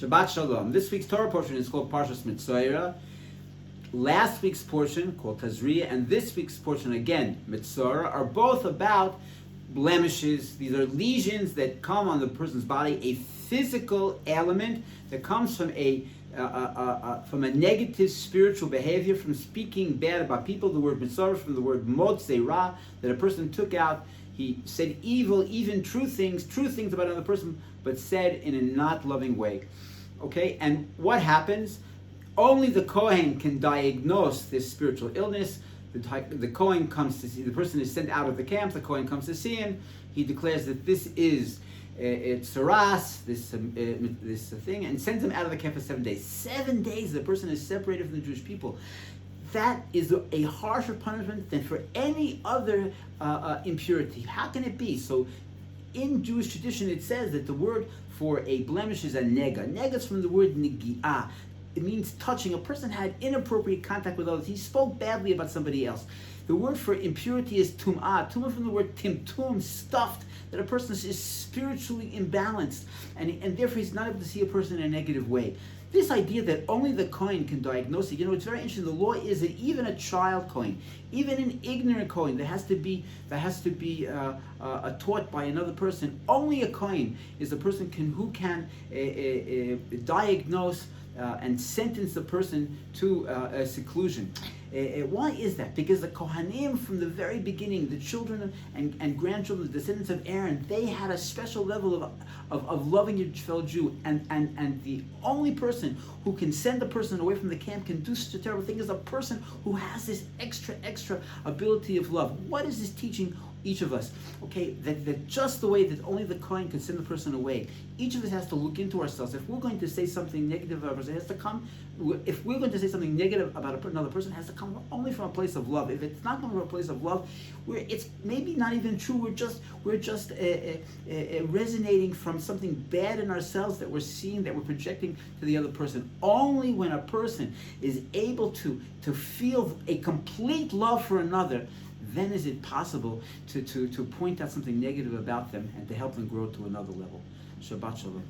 Shabbat Shalom. This week's Torah portion is called Parshas Metzora. Last week's portion, called Tazria, and this week's portion, again, Metzora, are both about blemishes. These are lesions that come on the person's body, a physical element that comes from a negative spiritual behavior, from speaking bad about people. The word Metzora from the word Metzora, that a person took out. He said evil, even true things about another person, but said in a not loving way. Okay, and what happens? Only the Kohen can diagnose this spiritual illness. The Kohen comes to see, the person is sent out of the camp, the Kohen comes to see him. He declares that this is tsaras, this thing, and sends him out of the camp for 7 days. 7 days the person is separated from the Jewish people. That is a harsher punishment than for any other impurity. How can it be? So in Jewish tradition it says that the word for a blemish is a nega. Nega is from the word negi'ah. It means touching. A person had inappropriate contact with others. He spoke badly about somebody else. The word for impurity is tum'ah. Tum'ah from the word timtum, stuffed, that a person is spiritually imbalanced, and therefore he's not able to see a person in a negative way. This idea that only the Kohen can diagnose it, it's very interesting. The law is that even a child Kohen, even an ignorant Kohen that has to be taught by another person, only a Kohen is a person who can diagnose and sentence the person to seclusion. Why is that? Because the Kohanim from the very beginning, the children and grandchildren, the descendants of Aaron, they had a special level of loving your fellow Jew, and the only person who can send a person away from the camp, can do such a terrible thing, is a person who has this extra ability of love. What is this teaching each of us? Okay, that just the way that only the Kohen can send the person away, each of us has to look into ourselves. If we're going to say something negative about a person, it has to come. If we're going to say something negative about another person, it has to come only from a place of love. If it's not coming from a place of love, it's maybe not even true. We're just resonating from something bad in ourselves that we're seeing, that we're projecting to the other person. Only when a person is able to feel a complete love for another, then is it possible to point out something negative about them and to help them grow to another level. Shabbat Shalom.